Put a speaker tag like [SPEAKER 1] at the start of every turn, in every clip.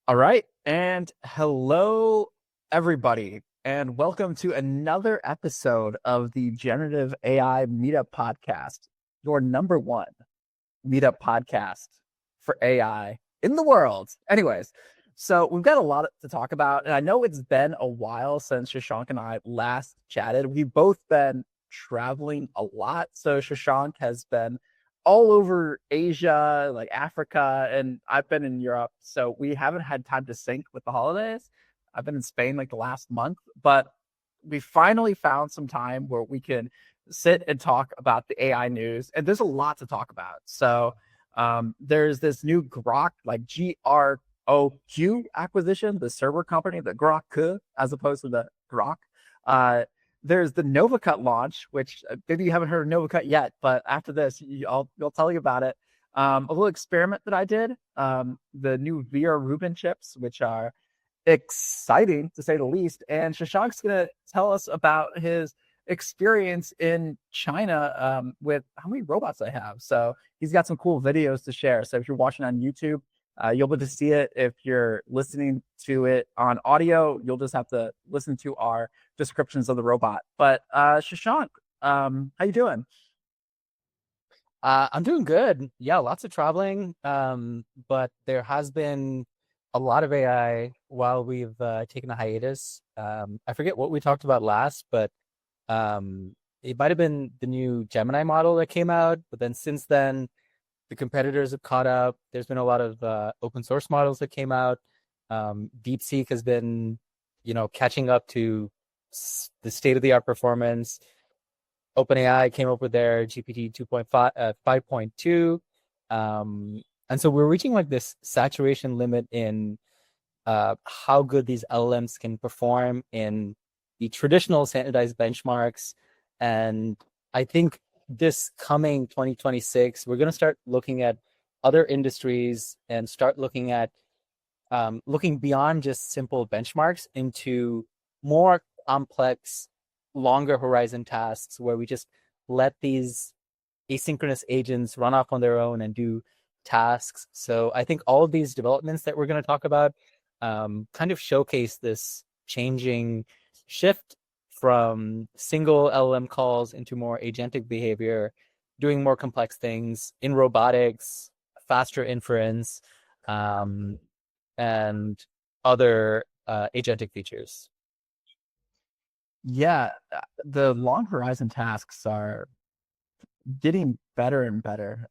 [SPEAKER 1] All right. And hello, everybody, and welcome to another episode of the Generative AI Meetup Podcast, your number one meetup podcast for AI in the world. Anyways, so we've got a lot to talk about, and I know it's been a while since Shashank and I last chatted. We've both been traveling a lot. So Shashank has been all over Asia, like Africa, and I've been in Europe. So we haven't had time to sync with the holidays. I've been in Spain like the last month, but we finally found some time where we can sit and talk about the AI news. And there's a lot to talk about. So there's this new Groq, like Groq acquisition, the server company, the Groq, as opposed to the Groq. Uh, there's the NovaCut launch, which maybe you haven't heard of NovaCut yet, but after this, I'll tell you about it. A little experiment that I did, the new Vera Rubin chips, which are exciting to say the least. And Shashank's going to tell us about his experience in China with how many robots I have. So he's got some cool videos to share. So if you're watching on YouTube, you'll be able to see it. If you're listening to it on audio, you'll just have to listen to our descriptions of the robot. But Shashank, how you doing?
[SPEAKER 2] I'm doing good. Yeah, lots of traveling. But there has been a lot of AI while we've taken a hiatus. I forget what we talked about last, but it might have been the new Gemini model that came out. But then since then, the competitors have caught up. There's been a lot of open source models that came out. DeepSeek has been, catching up to the state of the art performance. OpenAI came up with their GPT 2.5, 5.2. And so we're reaching like this saturation limit in how good these LLMs can perform in the traditional standardized benchmarks. And I think this coming 2026, we're going to start looking at other industries and start looking beyond just simple benchmarks into more complex, longer horizon tasks where we just let these asynchronous agents run off on their own and do tasks. So I think all of these developments that we're going to talk about kind of showcase this changing shift from single LLM calls into more agentic behavior, doing more complex things in robotics, faster inference, um, and other agentic features.
[SPEAKER 1] Yeah, the long horizon tasks are getting better and better.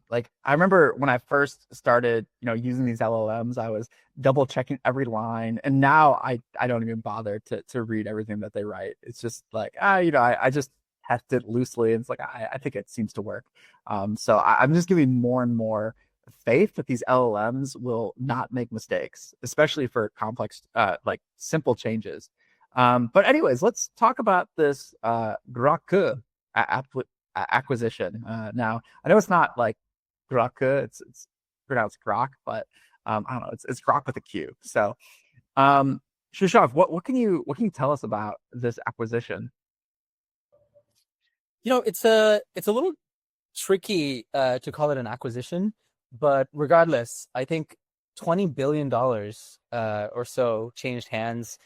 [SPEAKER 1] Like I remember when I first started, using these LLMs, I was double checking every line, and now I don't even bother to read everything that they write. It's just like I just test it loosely, and it's like I think it seems to work. So I'm just giving more and more faith that these LLMs will not make mistakes, especially for complex, like simple changes. But anyways, let's talk about this Groq acquisition. Now, I know it's not like Groq, it's pronounced Grok, but I don't know, it's Grok with a Q. So, um, Shushav, what can you tell us about this acquisition?
[SPEAKER 2] It's a little tricky to call it an acquisition, but regardless, I think $20 billion or so changed hands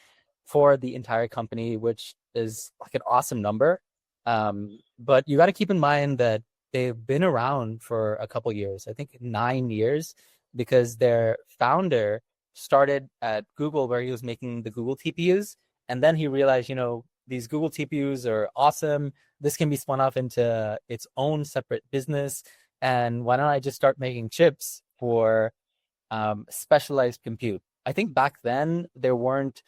[SPEAKER 2] for the entire company, which is like an awesome number. But you got to keep in mind that they've been around for a couple years, I think 9 years, because their founder started at Google where he was making the Google TPUs. And then he realized, these Google TPUs are awesome. This can be spun off into its own separate business. And why don't I just start making chips for specialized compute? I think back then there weren't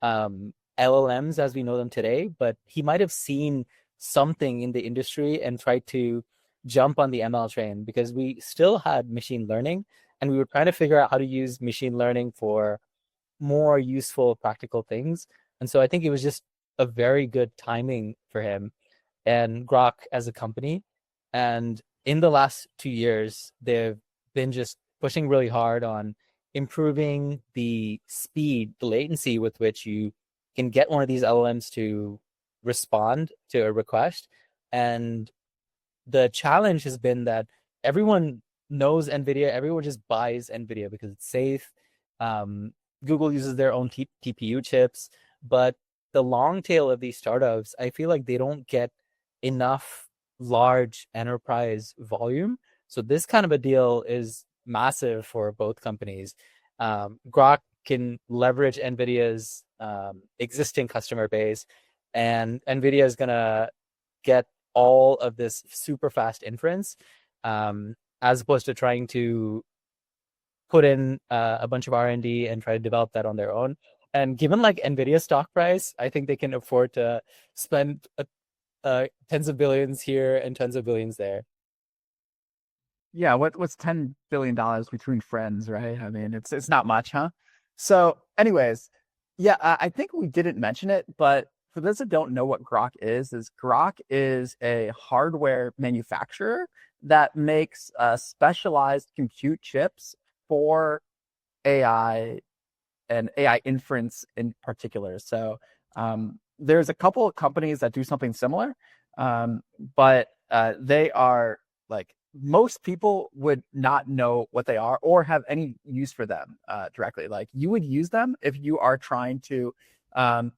[SPEAKER 2] LLMs as we know them today, but he might have seen something in the industry and tried to jump on the ML train because we still had machine learning and we were trying to figure out how to use machine learning for more useful practical things. And so I think it was just a very good timing for him and Grok as a company. And in the last 2 years, they've been just pushing really hard on improving the speed, the latency with which you can get one of these LLMs to respond to a request. And the challenge has been that everyone knows NVIDIA, everyone just buys NVIDIA because it's safe Google uses their own TPU chips, but the long tail of these startups, I feel like they don't get enough large enterprise volume. So this kind of a deal is massive for both companies. Groq can leverage NVIDIA's existing customer base, and NVIDIA is going to get all of this super fast inference, as opposed to trying to put in a bunch of R&D and try to develop that on their own. And given like NVIDIA stock price, I think they can afford to spend tens of billions here and tens of billions there.
[SPEAKER 1] Yeah, what's $10 billion between friends, right? I mean, it's not much, huh? So, anyways, yeah, I think we didn't mention it, but for those that don't know what Groq is a hardware manufacturer that makes specialized compute chips for AI and AI inference in particular. So, there's a couple of companies that do something similar, but they are like most people would not know what they are or have any use for them directly. Like you would use them if you are trying to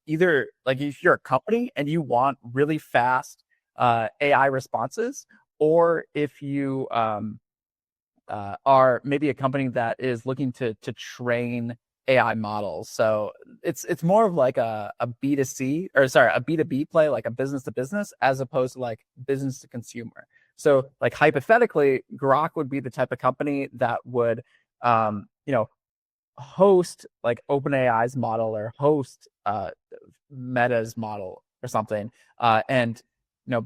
[SPEAKER 1] either like if you're a company and you want really fast AI responses, or if you are maybe a company that is looking to train AI models. So it's more of like a B2C or sorry, a B2B play, like a business to business, as opposed to like business to consumer. So like hypothetically, Groq would be the type of company that would host like OpenAI's model or host Meta's model or something, and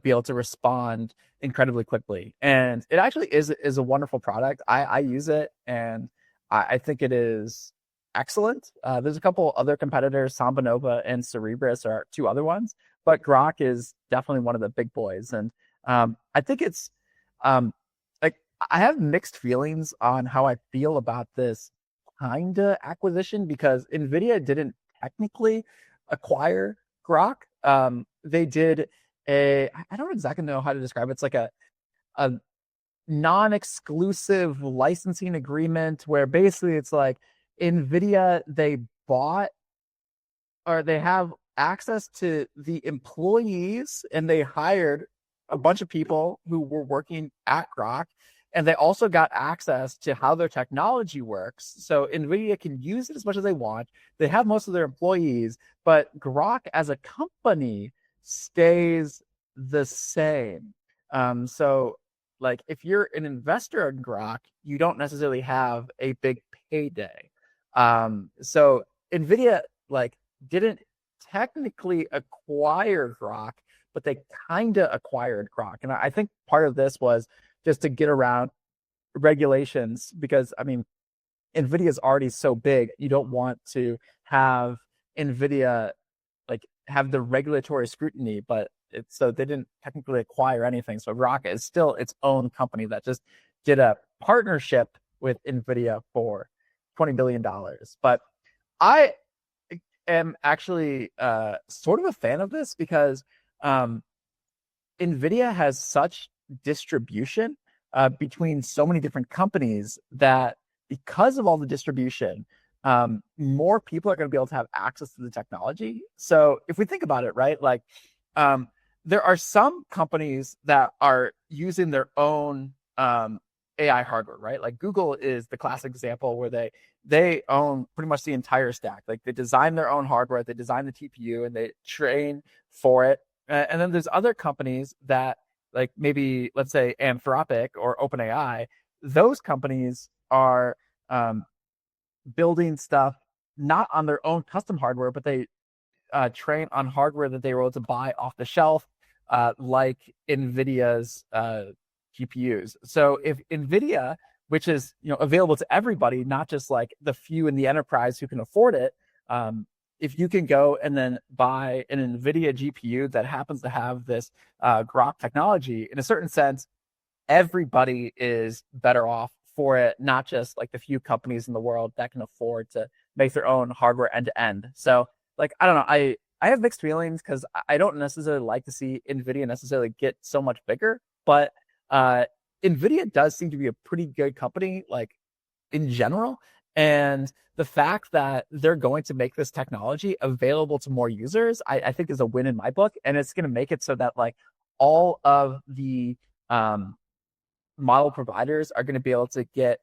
[SPEAKER 1] be able to respond incredibly quickly. And it actually is a wonderful product. I use it, and I think it is excellent. There's a couple other competitors, Samba Nova and Cerebras are two other ones, but Groq is definitely one of the big boys. And I think it's like I have mixed feelings on how I feel about this kinda acquisition, because NVIDIA didn't technically acquire Groq. They did I don't exactly know how to describe it. It's like a non-exclusive licensing agreement where basically it's like NVIDIA, they bought or they have access to the employees, and they hired a bunch of people who were working at Groq, and they also got access to how their technology works. So NVIDIA can use it as much as they want. They have most of their employees, but Groq as a company stays the same. So like if you're an investor in Groq, you don't necessarily have a big payday. So NVIDIA like didn't technically acquire Groq, but they kind of acquired Groq. And I think part of this was just to get around regulations, because I mean, NVIDIA is already so big. You don't want to have NVIDIA like have the regulatory scrutiny, but so they didn't technically acquire anything. So Groq is still its own company that just did a partnership with NVIDIA for $20 billion. But I am actually sort of a fan of this because NVIDIA has such distribution between so many different companies that because of all the distribution, more people are going to be able to have access to the technology. So if we think about it, right, like there are some companies that are using their own AI hardware, right? Like Google is the classic example where they own pretty much the entire stack. Like they design their own hardware, they design the TPU, and they train for it. And then there's other companies that, like maybe let's say Anthropic or OpenAI, those companies are building stuff not on their own custom hardware, but they train on hardware that they were able to buy off the shelf, like NVIDIA's GPUs. So if NVIDIA, which is available to everybody, not just like the few in the enterprise who can afford it, if you can go and then buy an NVIDIA GPU that happens to have this Groq technology, in a certain sense, everybody is better off for it, not just like the few companies in the world that can afford to make their own hardware end to end. So like, I don't know, I have mixed feelings because I don't necessarily like to see NVIDIA necessarily get so much bigger, but NVIDIA does seem to be a pretty good company, like in general. And the fact that they're going to make this technology available to more users, I think is a win in my book. And it's going to make it so that like all of the um, model providers are going to be able to get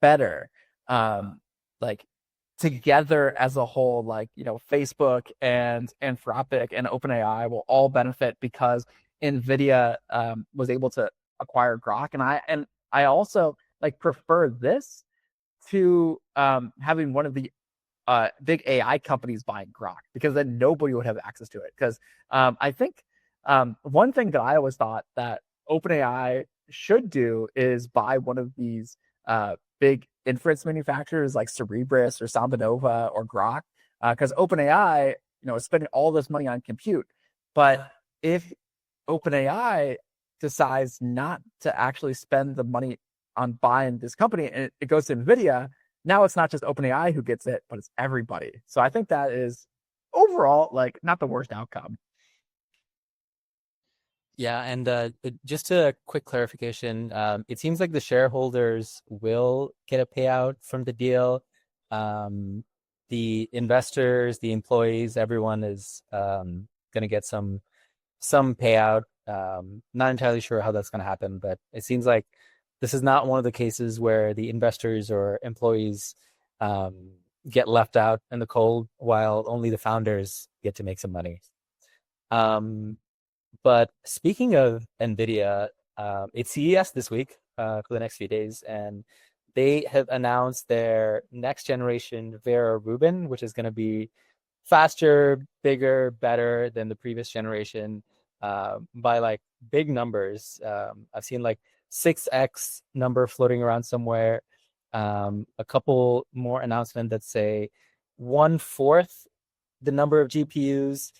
[SPEAKER 1] better, like together as a whole. Like, Facebook and Anthropic and OpenAI will all benefit because NVIDIA was able to acquire Groq. And I also like prefer this to having one of the big AI companies buying Groq, because then nobody would have access to it. Because I think one thing that I always thought that OpenAI should do is buy one of these big inference manufacturers like Cerebras or SambaNova or Groq, because OpenAI, is spending all this money on compute. But if OpenAI decides not to actually spend the money on buying this company and it goes to NVIDIA, now it's not just OpenAI who gets it, but it's everybody. So I think that is overall like not the worst outcome.
[SPEAKER 2] Yeah, and just a quick clarification, it seems like the shareholders will get a payout from the deal. Um, the investors, the employees, everyone is going to get some payout. Not entirely sure how that's going to happen, but it seems like this is not one of the cases where the investors or employees um, get left out in the cold while only the founders get to make some money. Um, but speaking of NVIDIA, it's CES this week for the next few days, and they have announced their next generation Vera Rubin, which is going to be faster, bigger, better than the previous generation by like big numbers. I've seen like 6x number floating around somewhere. A couple more announcements that say 1/4 the number of GPUs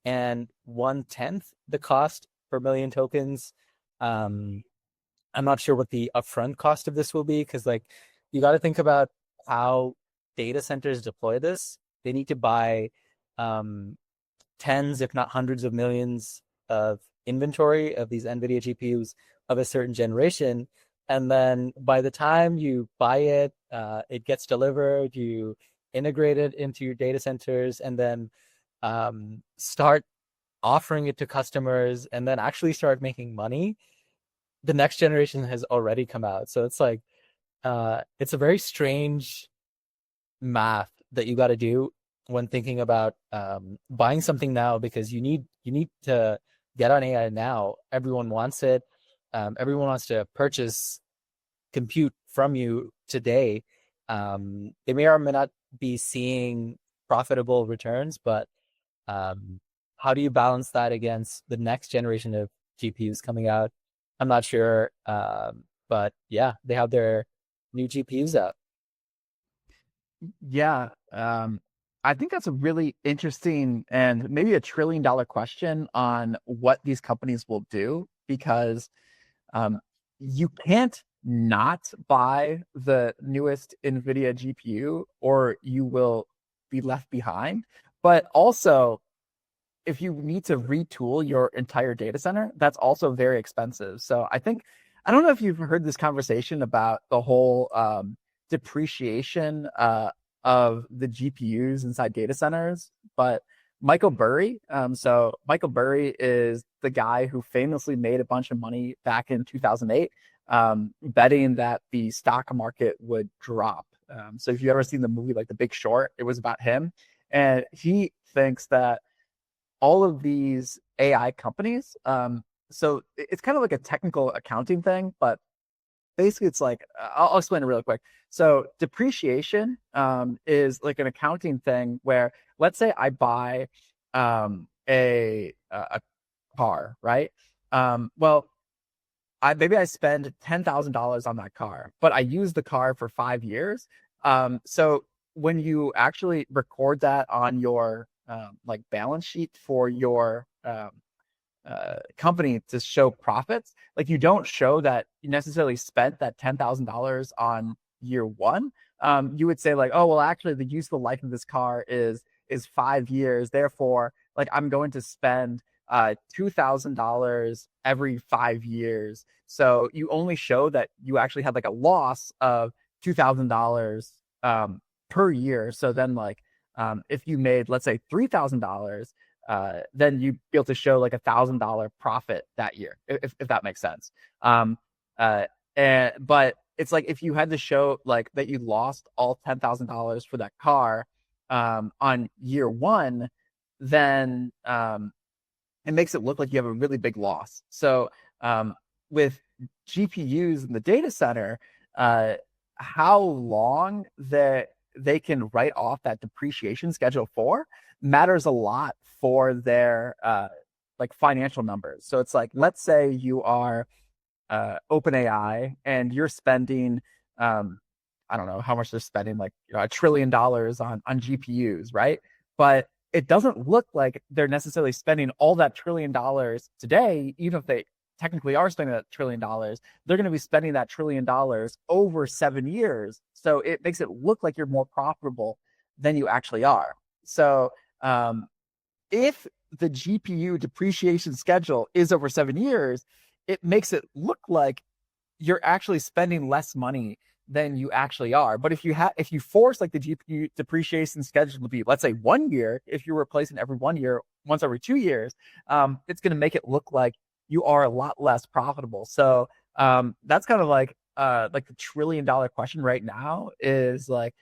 [SPEAKER 2] and 1/10 the cost per million tokens. Um, I'm not sure what the upfront cost of this will be because, like, you got to think about how data centers deploy this. They need to buy um, tens, if not hundreds of millions of inventory of these NVIDIA GPUs of a certain generation. And then by the time you buy it, it gets delivered, you integrate it into your data centers, and then start offering it to customers, and then actually start making money. The next generation has already come out. So it's like, it's a very strange math that you got to do when thinking about buying something now, because you need to get on AI now. Everyone wants it. Everyone wants to purchase compute from you today. They may or may not be seeing profitable returns, but um, how do you balance that against the next generation of GPUs coming out? I'm not sure, but yeah, they have their new GPUs out.
[SPEAKER 1] Yeah. I think that's a really interesting and maybe $1 trillion question on what these companies will do, because um, you can't not buy the newest NVIDIA GPU or you will be left behind. But also, if you need to retool your entire data center, that's also very expensive. So I don't know if you've heard this conversation about the whole depreciation of the GPUs inside data centers, but Michael Burry. So Michael Burry is the guy who famously made a bunch of money back in 2008, betting that the stock market would drop. So if you've ever seen the movie like The Big Short, it was about him. And he thinks that all of these AI companies, so it's kind of like a technical accounting thing, but basically it's like I'll explain it really quick. So depreciation is like an accounting thing where, let's say I buy a car, right? Well, I spend $10,000 on that car, but I use the car for 5 years. So when you actually record that on your like balance sheet for your company to show profits, like you don't show that you necessarily spent that $10,000 on year one. You would say like, oh well, actually the useful life of this car is 5 years. Therefore, like I'm going to spend $2,000 every 5 years. So you only show that you actually had like a loss of $2,000 per year. So then like if you made, let's say, $3,000, then you'd be able to show like $1,000 profit that year, if that makes sense. Um, uh, but it's like if you had to show like that you lost all $10,000 for that car on year one, then it makes it look like you have a really big loss. So with GPUs in the data center, uh, how long that they can write off that depreciation schedule for matters a lot for their like financial numbers. So it's like, let's say you are OpenAI and you're spending, I don't know how much they're spending, like $1 trillion on GPUs, right? But it doesn't look like they're necessarily spending all that $1 trillion today, even if they technically are spending that $1 trillion. They're going to be spending that $1 trillion over 7 years. So it makes it look like you're more profitable than you actually are. So if the GPU depreciation schedule is over 7 years, it makes it look like you're actually spending less money than you actually are. But if you force like the GPU depreciation schedule to be, let's say, 1 year, if you're replacing every 1 year, once every 2 years, it's going to make it look like you are a lot less profitable. So that's kind of like the $1 trillion question right now is like,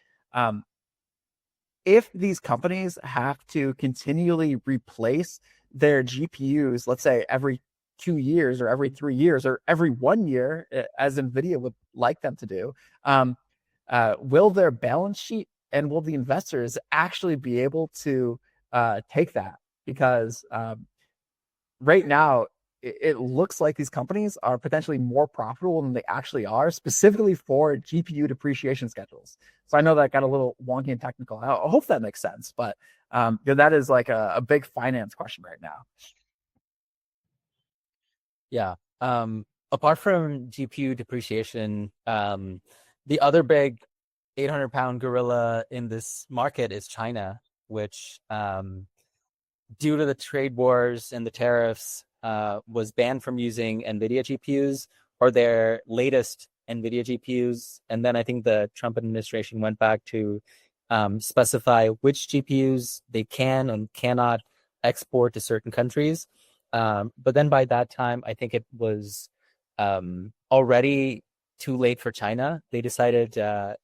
[SPEAKER 1] if these companies have to continually replace their GPUs, let's say every 2 years or every 3 years or every 1 year, as NVIDIA would like them to do, will their balance sheet and will the investors actually be able to take that? Because right now, it looks like these companies are potentially more profitable than they actually are, specifically for GPU depreciation schedules. So I know that got a little wonky and technical. I hope that makes sense, but that is like a big finance question right now.
[SPEAKER 2] Yeah. Apart from GPU depreciation, the other big 800-pound gorilla in this market is China, which, due to the trade wars and the tariffs, was banned from using NVIDIA GPUs or their latest NVIDIA GPUs. And then I think the Trump administration went back to specify which GPUs they can and cannot export to certain countries. But then by that time, I think it was already too late for China. They decided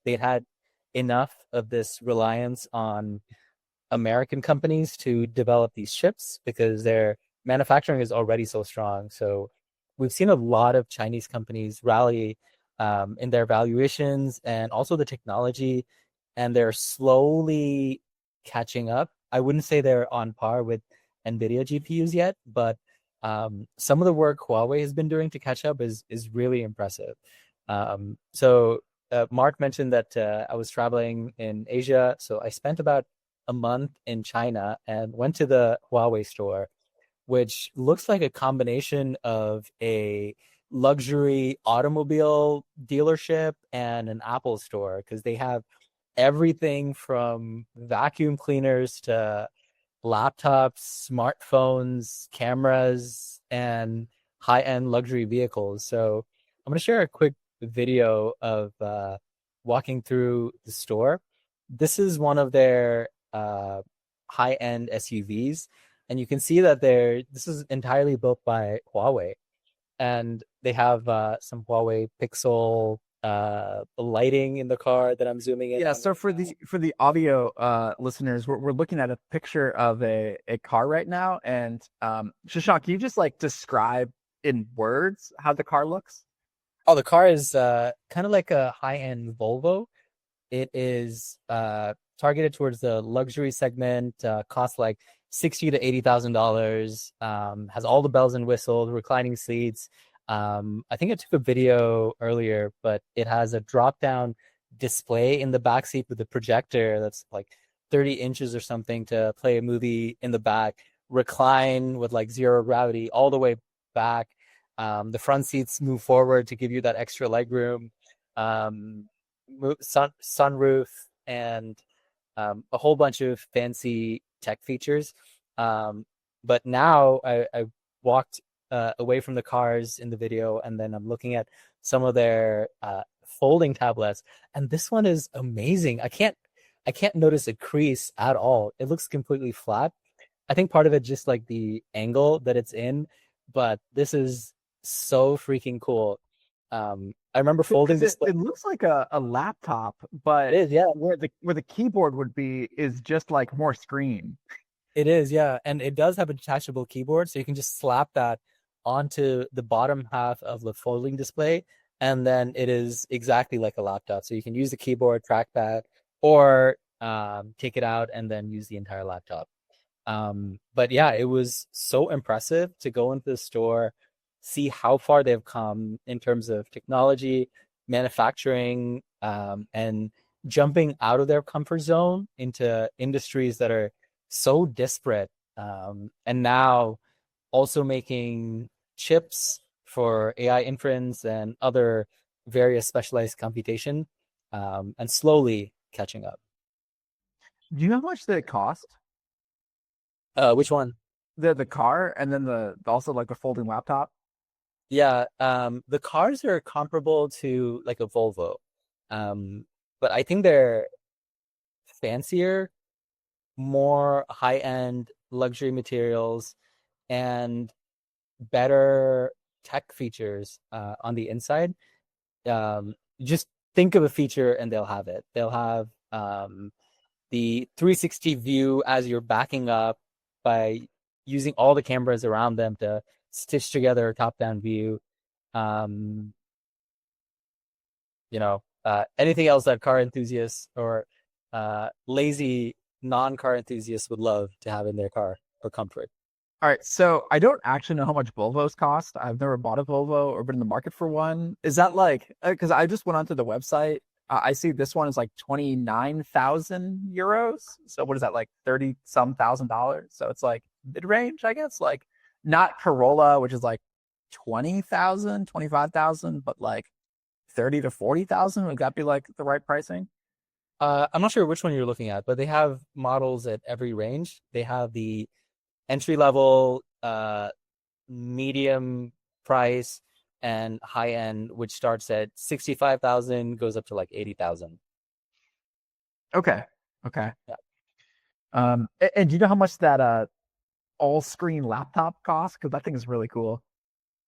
[SPEAKER 2] they'd had enough of this reliance on American companies to develop these chips because their manufacturing is already so strong. So we've seen a lot of Chinese companies rally in their valuations and also the technology, and they're slowly catching up. I wouldn't say they're on par with NVIDIA GPUs yet, but some of the work Huawei has been doing to catch up is really impressive. So Mark mentioned that I was traveling in Asia, so I spent about a month in China and went to the Huawei store, which looks like a combination of a luxury automobile dealership and an Apple store because they have everything from vacuum cleaners to laptops, smartphones, cameras, and high-end luxury vehicles. So I'm going to share a quick video of walking through the store. This is one of their high-end SUVs, and you can see that this is entirely built by Huawei, and they have some Huawei Pixel lighting in the car that I'm zooming in.
[SPEAKER 1] Yeah,
[SPEAKER 2] on
[SPEAKER 1] so
[SPEAKER 2] right
[SPEAKER 1] for
[SPEAKER 2] now.
[SPEAKER 1] the audio listeners, we're looking at a picture of a car right now, and Shashank, can you just like describe in words how the car looks?
[SPEAKER 2] Oh, the car is kind of like a high-end Volvo. It is targeted towards the luxury segment, costs like 60 to $80,000, has all the bells and whistles, reclining seats. I think I took a video earlier, but it has a drop-down display in the back seat with a projector that's like 30 inches or something to play a movie in the back, recline with like zero gravity all the way back. The front seats move forward to give you that extra leg room. Um, sunroof, and a whole bunch of fancy tech features. But now I walked away from the cars in the video, and then I'm looking at some of their folding tablets, and this one is amazing. I can't notice a crease at all. It looks completely flat. I think part of it just like the angle that it's in, but this is so freaking cool. I remember folding
[SPEAKER 1] Because
[SPEAKER 2] display.
[SPEAKER 1] it looks like a laptop,
[SPEAKER 2] It
[SPEAKER 1] but
[SPEAKER 2] is, yeah.
[SPEAKER 1] where the keyboard would be is just like more screen.
[SPEAKER 2] It is, yeah. And it does have a detachable keyboard, so you can just slap that onto the bottom half of the folding display, and then it is exactly like a laptop. So you can use the keyboard, trackpad, or take it out and then use the entire laptop. But yeah, it was so impressive to go into the store, see how far they've come in terms of technology, manufacturing, and jumping out of their comfort zone into industries that are so disparate. And now also making chips for AI inference and other various specialized computation, and slowly catching up.
[SPEAKER 1] Do you know how much that it cost?
[SPEAKER 2] Which one?
[SPEAKER 1] The car and then the also like the folding laptop?
[SPEAKER 2] Yeah, the cars are comparable to like a Volvo, um, but I think they're fancier, more high-end luxury materials, and better tech features on the inside. Just think of a feature and they'll have it. They'll have the 360 view as you're backing up by using all the cameras around them to stitch together a top-down view. Um, Anything else that car enthusiasts or lazy non-car enthusiasts would love to have in their car for comfort.
[SPEAKER 1] All right, so I don't actually know how much Volvos cost. I've never bought a Volvo or been in the market for one. Is that like, because I just went onto the website, I see this one is like 29,000 euros. So what is that, like 30 some thousand dollars? So it's like mid-range, I guess, like not Corolla, which is like 20,000, 25,000, but like 30 to 40,000. Would that be like the right pricing?
[SPEAKER 2] I'm not sure which one you're looking at, but they have models at every range. They have the entry level, medium price, and high end, which starts at 65,000, goes up to like 80,000.
[SPEAKER 1] Okay. Okay.
[SPEAKER 2] Yeah.
[SPEAKER 1] And do you know how much that all screen laptop costs? Because that thing is really cool.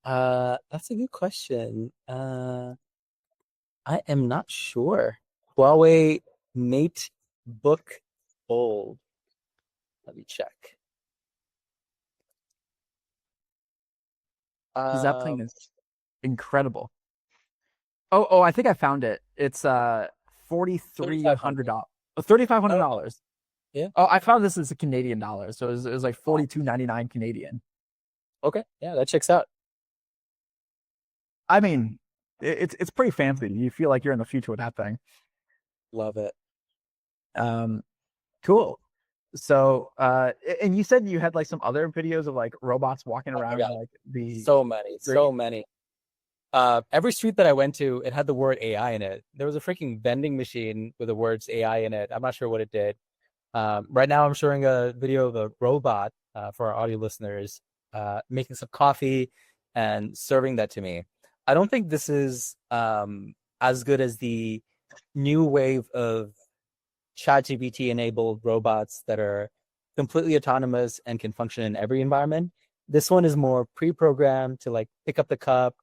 [SPEAKER 2] That's a good question. I am not sure. Huawei Mate Book Fold. Let me check.
[SPEAKER 1] Because that thing
[SPEAKER 2] Um,
[SPEAKER 1] is incredible. Oh, I think I found it. It's
[SPEAKER 2] $3,500.
[SPEAKER 1] $4,300. $3,500
[SPEAKER 2] Oh,
[SPEAKER 1] dollars.
[SPEAKER 2] yeah.
[SPEAKER 1] Oh, I found this as a Canadian dollar, so it was like
[SPEAKER 2] Oh,
[SPEAKER 1] 42.99 Canadian.
[SPEAKER 2] okay. Yeah, that checks out.
[SPEAKER 1] I mean, it's pretty fancy. You feel like you're in the future with that thing.
[SPEAKER 2] Love it.
[SPEAKER 1] Um, cool. So, and you said you had like some other videos of like robots walking
[SPEAKER 2] Oh my
[SPEAKER 1] around
[SPEAKER 2] God.
[SPEAKER 1] like the
[SPEAKER 2] So many,
[SPEAKER 1] street.
[SPEAKER 2] so many. Every street that I went to, it had the word AI in it. There was a freaking vending machine with the words AI in it. I'm not sure what it did. Right now, I'm showing a video of a robot for our audio listeners making some coffee and serving that to me. I don't think this is as good as the new wave of ChatGPT enabled robots that are completely autonomous and can function in every environment. This one is more pre-programmed to like pick up the cup,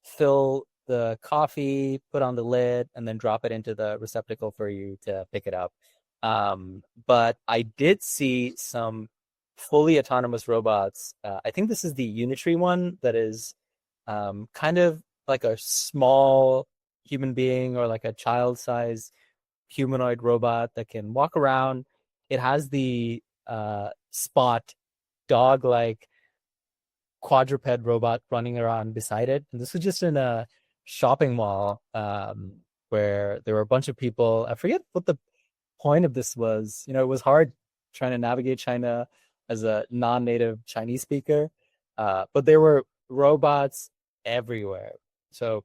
[SPEAKER 2] fill the coffee, put on the lid, and then drop it into the receptacle for you to pick it up. But I did see some fully autonomous robots. I think this is the Unitree one that is kind of like a small human being or like a child size humanoid robot that can walk around. It has the Spot dog like quadruped robot running around beside it. And this was just in a shopping mall where there were a bunch of people. I forget what the point of this was. It was hard trying to navigate China as a non-native Chinese speaker, but there were robots everywhere. So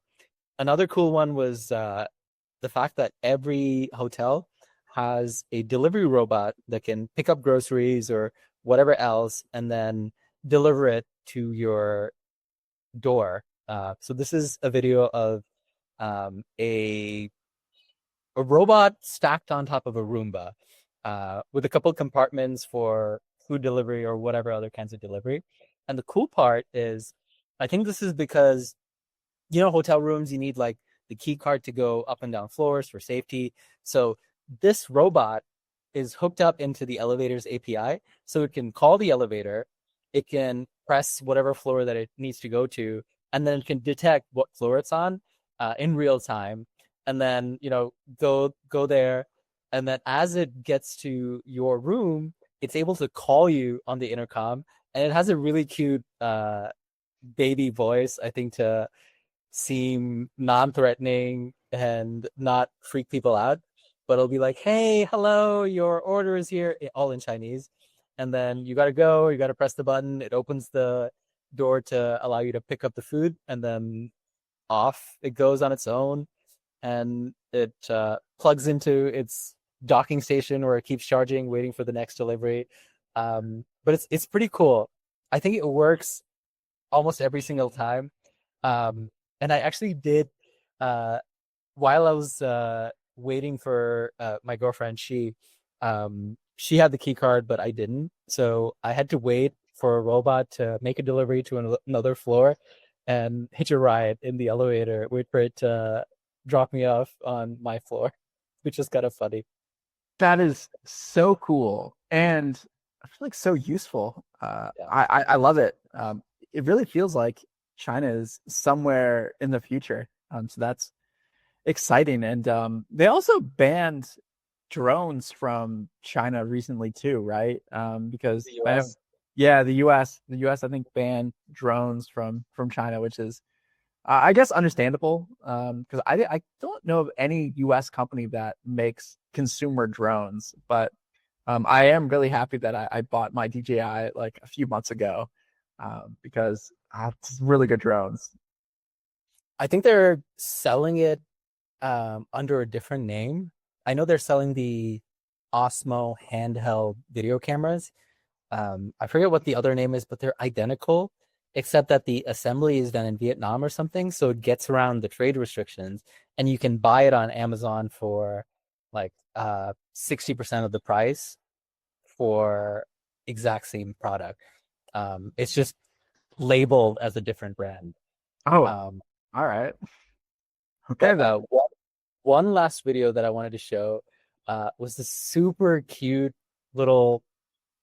[SPEAKER 2] another cool one was the fact that every hotel has a delivery robot that can pick up groceries or whatever else and then deliver it to your door. So this is a video of a robot stacked on top of a Roomba, with a couple compartments for food delivery or whatever other kinds of delivery. And the cool part is, I think this is because, hotel rooms, you need like the key card to go up and down floors for safety. So this robot is hooked up into the elevator's API, so it can call the elevator, it can press whatever floor that it needs to go to, and then it can detect what floor it's on in real time, and then go there, and then as it gets to your room, it's able to call you on the intercom, and it has a really cute baby voice, I think, to seem non-threatening and not freak people out. But it'll be like, "Hey, hello, your order is here," all in Chinese. And then you got to press the button. It opens the door to allow you to pick up the food, and then off it goes on its own. And it plugs into its docking station where it keeps charging, waiting for the next delivery. But it's pretty cool. I think it works almost every single time. Um, and I actually did, uh, while I was waiting for my girlfriend, she had the key card, but I didn't. So I had to wait for a robot to make a delivery to another floor and hitch a ride in the elevator, wait for it to drop me off on my floor, which is kind of funny.
[SPEAKER 1] That is so cool, and I feel like so useful.
[SPEAKER 2] Yeah.
[SPEAKER 1] I love it. It really feels like China is somewhere in the future. So that's exciting. And they also banned drones from China recently too, right? Because
[SPEAKER 2] The
[SPEAKER 1] I know,
[SPEAKER 2] US.
[SPEAKER 1] yeah, the US I think banned drones from China, which is I guess understandable. Because I don't know of any U.S. company that makes consumer drones, but I am really happy that I bought my DJI like a few months ago, because it's really good drones.
[SPEAKER 2] I think they're selling it under a different name. I know they're selling the Osmo handheld video cameras. I forget what the other name is, but they're identical, except that the assembly is done in Vietnam or something, so it gets around the trade restrictions, and you can buy it on Amazon for like 60% of the price for exact same product. It's just labeled as a different brand.
[SPEAKER 1] Oh,
[SPEAKER 2] Um,
[SPEAKER 1] all right. Okay
[SPEAKER 2] but
[SPEAKER 1] then.
[SPEAKER 2] one last video that I wanted to show was this super cute little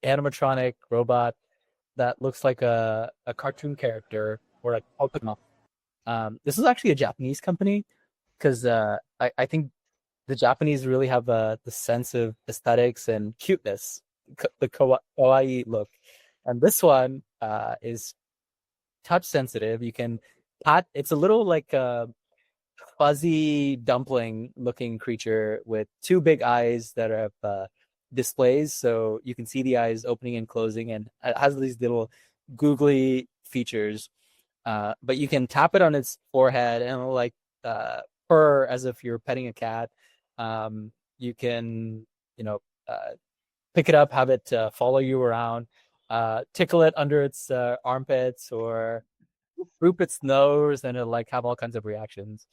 [SPEAKER 2] animatronic robot that looks like a cartoon character or like Pokemon. This is actually a Japanese company because I think the Japanese really have the sense of aesthetics and cuteness, the kawaii look. And this one is touch sensitive. You can pat. It's a little like fuzzy dumpling looking creature with two big eyes that have displays, so you can see the eyes opening and closing, and it has these little googly features. But you can tap it on its forehead and it'll like purr as if you're petting a cat. You can, you know, uh, pick it up, have it follow you around, tickle it under its armpits, or droop its nose, and it'll like have all kinds of reactions.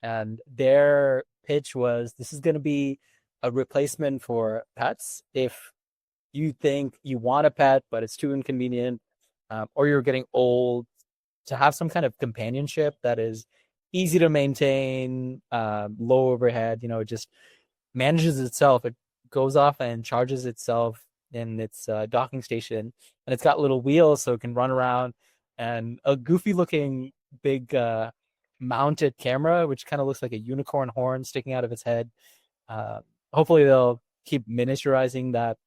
[SPEAKER 2] And their pitch was, this is going to be a replacement for pets if you think you want a pet but it's too inconvenient, or you're getting old, to have some kind of companionship that is easy to maintain, low overhead. It just manages itself. It goes off and charges itself in its docking station, and it's got little wheels so it can run around, and a goofy looking big mounted camera, which kind of looks like a unicorn horn sticking out of its head. Uh, Hopefully, they'll keep miniaturizing that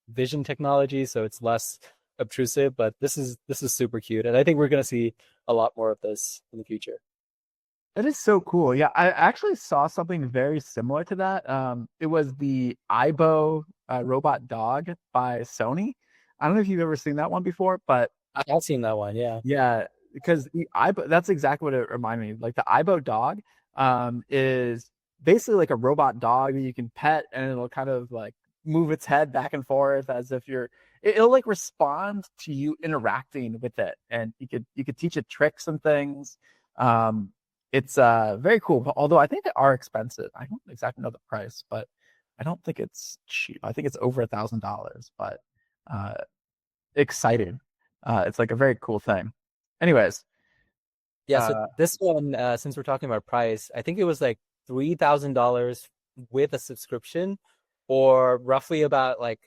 [SPEAKER 2] vision technology so it's less obtrusive. But this is super cute, and I think we're going to see a lot more of this in the future.
[SPEAKER 1] That is so cool. Yeah, I actually saw something very similar to that. It was the Aibo robot dog by Sony. I don't know if you've ever seen that one before, but
[SPEAKER 2] I've seen that one, yeah.
[SPEAKER 1] yeah, because the Aibo, that's exactly what it reminded me. Like the Aibo dog, is basically like a robot dog that you can pet, and it'll kind of like move its head back and forth as if it'll like respond to you interacting with it, and you could teach it tricks and things. Um, it's very cool. But although I think they are expensive, I don't exactly know the price, but I don't think it's cheap. I think it's over $1,000. But uh, exciting. It's like a very cool thing. Anyways,
[SPEAKER 2] Yeah, so
[SPEAKER 1] uh,
[SPEAKER 2] this one, since we're talking about price, I think it was like $3,000 with a subscription, or roughly about like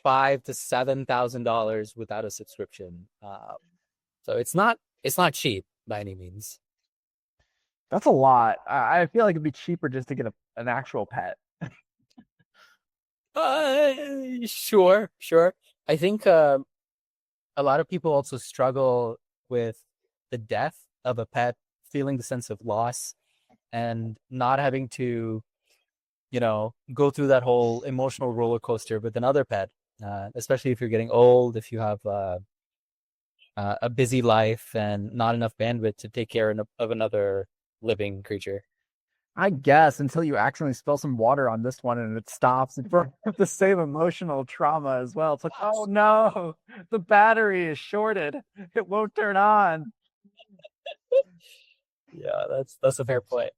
[SPEAKER 2] $5,000 to $7,000 without a subscription. So it's not cheap by any means.
[SPEAKER 1] that's a lot. I feel like it'd be cheaper just to get an actual pet.
[SPEAKER 2] Sure, sure. I think a lot of people also struggle with the death of a pet, feeling the sense of loss, and not having to, go through that whole emotional roller coaster with another pet, especially if you're getting old, if you have a busy life and not enough bandwidth to take care of another living creature.
[SPEAKER 1] I guess until you accidentally spill some water on this one and it stops and for the same emotional trauma as well. It's like, oh no, the battery is shorted. It won't turn on.
[SPEAKER 2] Yeah, that's a fair point.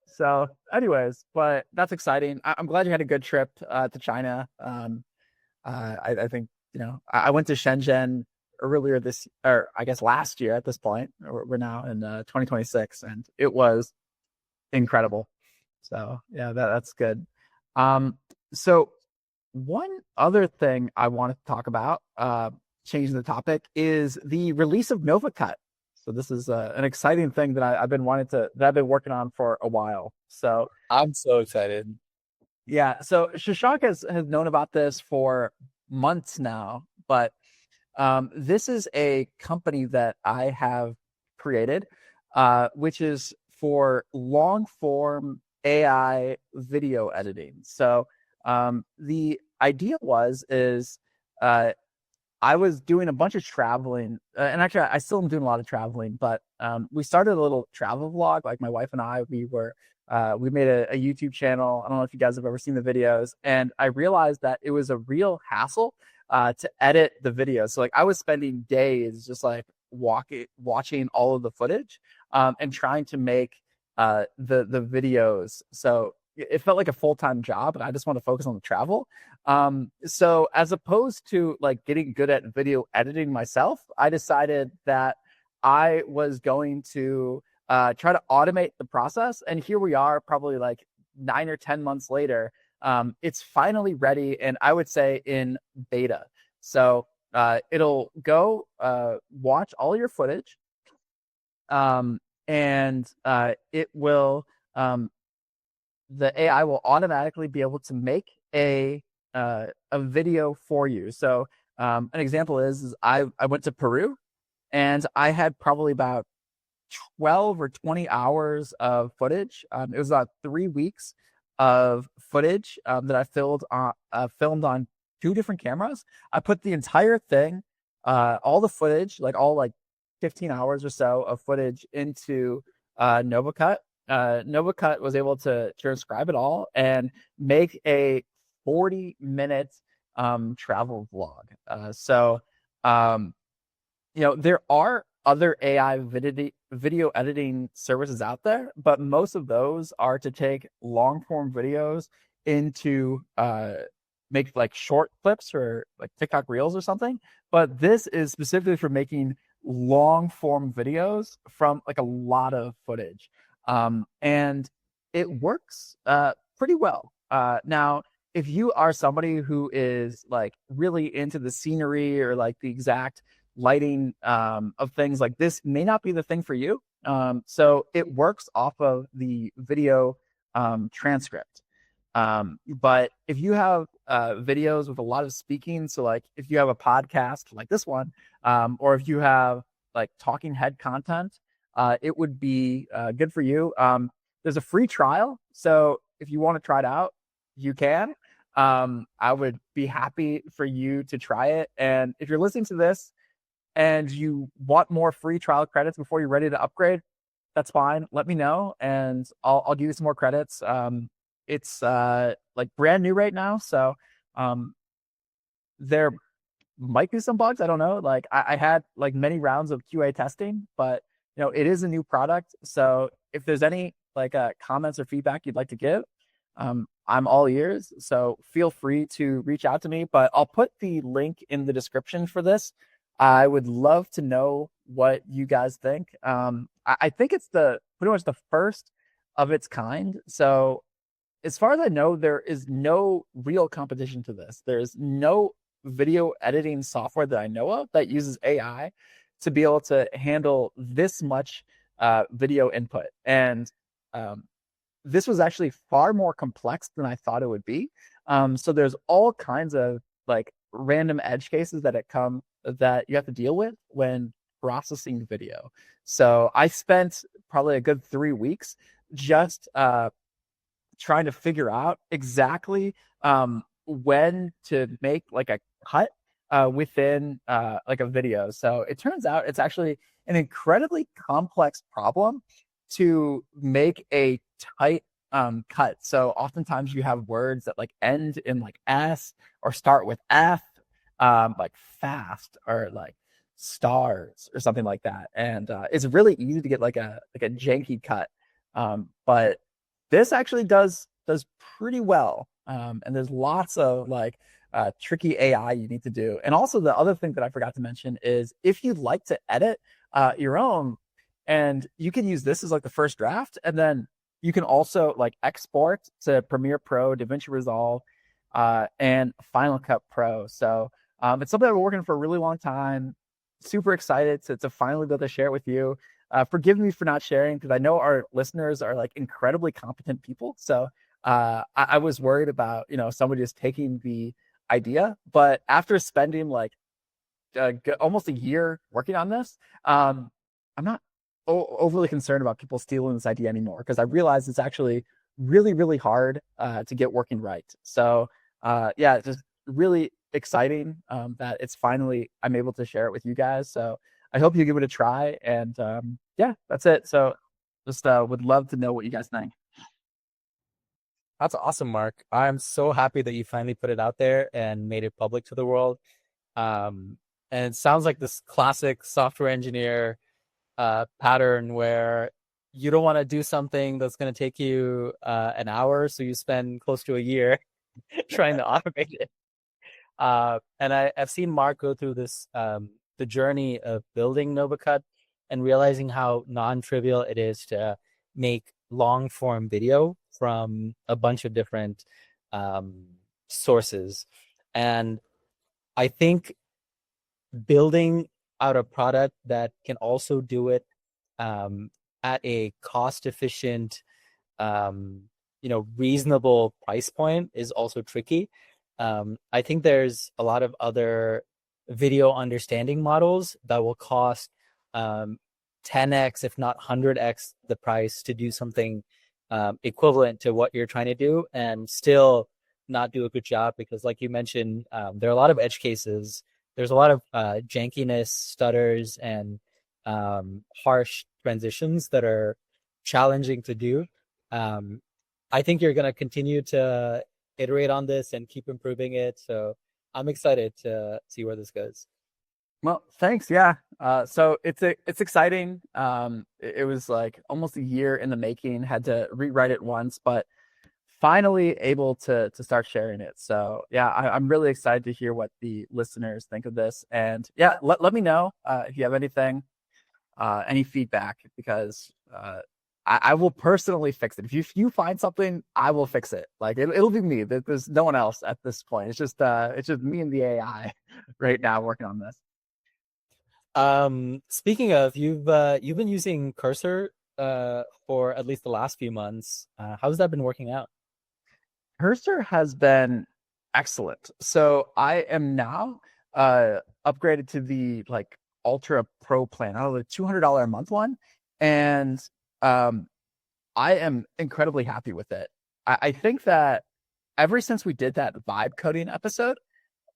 [SPEAKER 1] So, anyways, but that's exciting. I'm glad you had a good trip to China. I think I went to Shenzhen earlier or I guess last year at this point. We're now in 2026, and it was incredible. So yeah, that's good. Um, so one other thing I want to talk about, changing the topic, is the release of NovaCut. So this is an exciting thing that I've been working on for a while. So
[SPEAKER 2] I'm so excited.
[SPEAKER 1] yeah, so Shashank has known about this for months now, but this is a company that I have created, which is for long form AI video editing. So the idea is uh, I was doing a bunch of traveling, and actually, I still am doing a lot of traveling. But we started a little travel vlog. Like my wife and I, we made a YouTube channel. I don't know if you guys have ever seen the videos, and I realized that it was a real hassle to edit the videos. So like I was spending days just like watching all of the footage, and trying to make the videos. So it felt like a full-time job, and I just want to focus on the travel. So as opposed to like getting good at video editing myself, I decided that I was going to try to automate the process. And here we are, probably like 9 or 10 months later. It's finally ready, and I would say in beta. So it'll go watch all your footage, and it will the AI will automatically be able to make a video for you. So an example is I went to Peru, and I had probably about 12 or 20 hours of footage. It was about 3 weeks of footage that I filmed on two different cameras. I put the entire thing, all the footage, like all like 15 hours or so of footage into NovaCut. NovaCut was able to transcribe it all and make a 40-minute travel vlog. Um, there are other AI video editing services out there, but most of those are to take long form videos into make like short clips or like TikTok reels or something. But this is specifically for making long form videos from like a lot of footage. And it works pretty well. Now, if you are somebody who is like really into the scenery or like the exact lighting of things, like this may not be the thing for you. So it works off of the video transcript. But if you have videos with a lot of speaking, so like if you have a podcast like this one, or if you have like talking head content, it would be good for you. There's a free trial, so if you want to try it out, you can. I would be happy for you to try it. And if you're listening to this and you want more free trial credits before you're ready to upgrade, that's fine. Let me know, and I'll give you some more credits. It's like brand new right now, so there might be some bugs. I don't know. Like I had like many rounds of QA testing, but it is a new product. So if there's any like comments or feedback you'd like to give, I'm all ears. So feel free to reach out to me, but I'll put the link in the description for this. I would love to know what you guys think. I think it's the pretty much the first of its kind. So as far as I know, there is no real competition to this. There's no video editing software that I know of that uses AI to be able to handle this much video input. And um, this was actually far more complex than I thought it would be. So there's all kinds of like random edge cases that you have to deal with when processing video. So I spent probably a good 3 weeks just trying to figure out exactly when to make like a cut within like a video. So it turns out it's actually an incredibly complex problem to make a tight cut. So oftentimes you have words that like end in like S or start with F, like fast or like stars or something like that. And it's really easy to get like a janky cut. But this actually does pretty well. And there's lots of like tricky AI you need to do. And also the other thing that I forgot to mention is if you'd like to edit your own, and you can use this as like the first draft, and then you can also like export to Premiere Pro, DaVinci Resolve, and Final Cut Pro. So it's something I've been working for a really long time. Super excited to finally be able to share it with you. Forgive me for not sharing because I know our listeners are like incredibly competent people. So I was worried about somebody just taking the idea, but after spending like almost a year working on this, I'm not overly concerned about people stealing this idea anymore because I realize it's actually really, really hard to get working right. So yeah, it's just really exciting that it's finally I'm able to share it with you guys. So I hope you give it a try. And yeah, that's it. So just would love to know what you guys think.
[SPEAKER 2] That's awesome, Mark. I'm so happy that you finally put it out there and made it public to the world. Um, and it sounds like this classic software engineer pattern where you don't want to do something that's going to take you an hour, so you spend close to a year trying to automate it. And I've seen Mark go through this the journey of building NovaCut and realizing how non-trivial it is to make long form video from a bunch of different sources. And I think building out a product that can also do it at a cost efficient reasonable price point is also tricky. I think there's a lot of other video understanding models that will cost 10x, if not 100x the price to do something equivalent to what you're trying to do and still not do a good job because like you mentioned, there are a lot of edge cases. There's a lot of jankiness, stutters, and harsh transitions that are challenging to do. I think you're going to continue to iterate on this and keep improving it. So I'm excited to see where this goes.
[SPEAKER 1] Well, thanks. Yeah. So it's exciting. It was like almost a year in the making. Had to rewrite it once, but finally able to start sharing it. So yeah, I'm really excited to hear what the listeners think of this. And yeah, let me know if you have anything, any feedback, because I will personally fix it. If you find something, I will fix it. Like it'll be me. There's no one else at this point. It's just me and the AI right now working on this.
[SPEAKER 2] Speaking of, you've been using Cursor for at least the last few months. How's that been working out?
[SPEAKER 1] Cursor has been excellent. So I am now upgraded to the like Ultra Pro plan, out of the $200 a month one, and um, I am incredibly happy with it. I think that ever since we did that vibe coding episode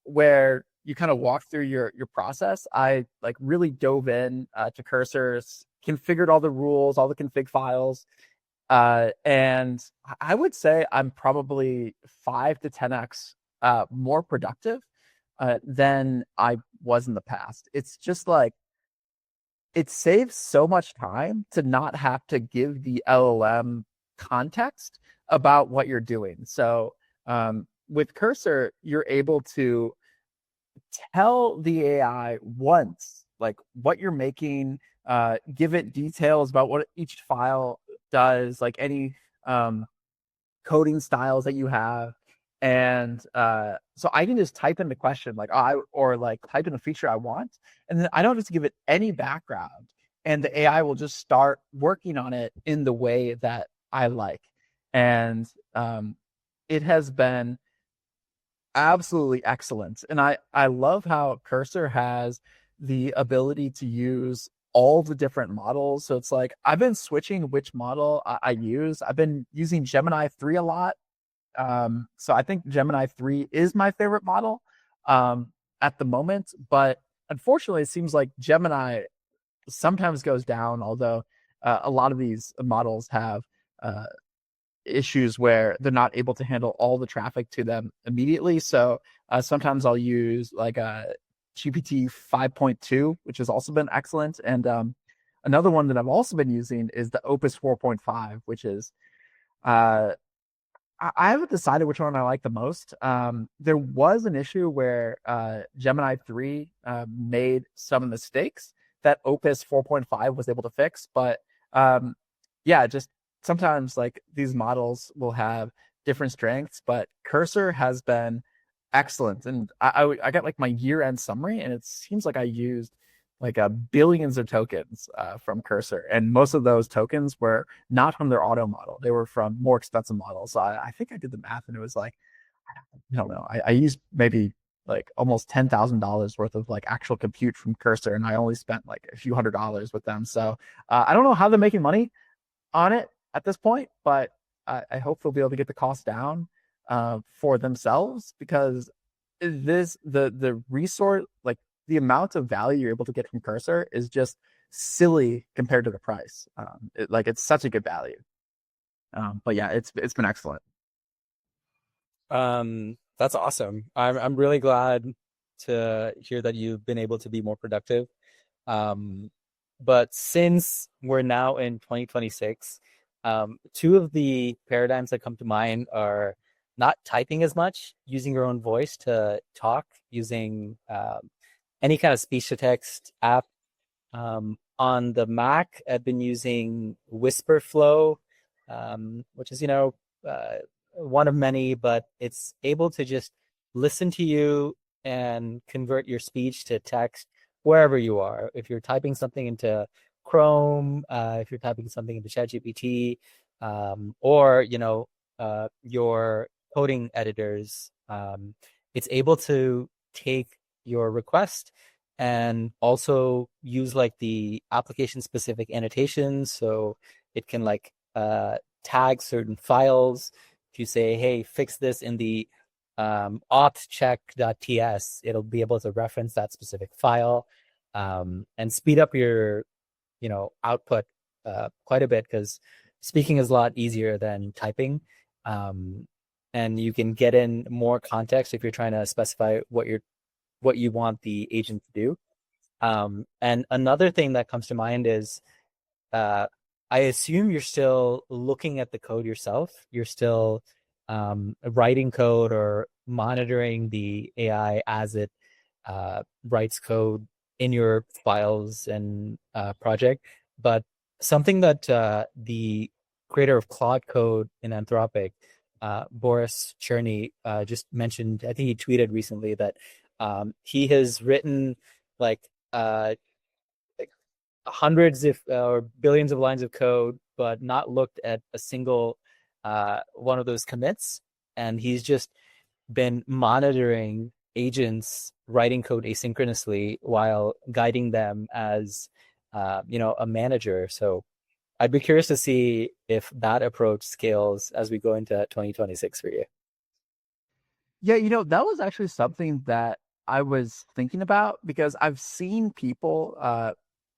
[SPEAKER 1] where you kind of walk through your process, I like really dove in to Cursors, configured all the rules, all the config files, and I would say I'm probably 5 to 10x more productive than I was in the past. It's just like it saves so much time to not have to give the LLM context about what you're doing. So with Cursor, you're able to tell the AI once, like what you're making, give it details about what each file does, like any coding styles that you have. And so I can just type in the question like or like type in a feature I want, and then I don't just give it any background, and the AI will just start working on it in the way that I like. And it has been absolutely excellent. And I love how Cursor has the ability to use all the different models. So it's like I've been switching which model I use. I've been using Gemini 3 a lot. So I think Gemini 3 is my favorite model at the moment. But unfortunately, it seems like Gemini sometimes goes down, although a lot of these models have issues where they're not able to handle all the traffic to them immediately. So sometimes I'll use like a GPT 5.2, which has also been excellent. And another one that I've also been using is the Opus 4.5, which is uh, I haven't decided which one I like the most. There was an issue where Gemini 3 made some mistakes that Opus 4.5 was able to fix, but um, yeah, just sometimes like these models will have different strengths, but Cursor has been excellent. And I got like my year-end summary, and it seems like I used like billions of tokens from Cursor, and most of those tokens were not from their auto model; they were from more expensive models. So I think I did the math, and it was like I don't know. I used maybe like almost $10,000 worth of like actual compute from Cursor, and I only spent like a few $100s with them. So I don't know how they're making money on it at this point, but I hope they'll be able to get the cost down for themselves, because the resource, like the amount of value you're able to get from Cursor is just silly compared to the price. It's such a good value. But yeah, it's been excellent.
[SPEAKER 2] That's awesome. I'm really glad to hear that you've been able to be more productive. Um, but since we're now in 2026, two of the paradigms that come to mind are not typing as much, using your own voice to talk, using any kind of speech to text app. On the Mac, I've been using Whisperflow, which is, one of many, but it's able to just listen to you and convert your speech to text wherever you are. If you're typing something into Chrome, if you're typing something into ChatGPT, or your coding editors, it's able to take your request and also use like the application specific annotations, so it can like tag certain files. If you say, hey, fix this in the authcheck.ts, it'll be able to reference that specific file, and speed up your output quite a bit, because speaking is a lot easier than typing. um, and you can get in more context if you're trying to specify what you want the agent to do. And another thing that comes to mind is, uh, I assume you're still looking at the code yourself. You're still writing code or monitoring the AI as it writes code in your files and project. But something that the creator of Claude Code in Anthropic, Boris Cherny, just mentioned, I think he tweeted recently that he has written like uh, hundreds if or billions of lines of code, but not looked at a single one of those commits. And he's just been monitoring agents writing code asynchronously while guiding them as a manager. So I'd be curious to see if that approach scales as we go into 2026 for you.
[SPEAKER 1] Yeah, that was actually something that I was thinking about, because I've seen people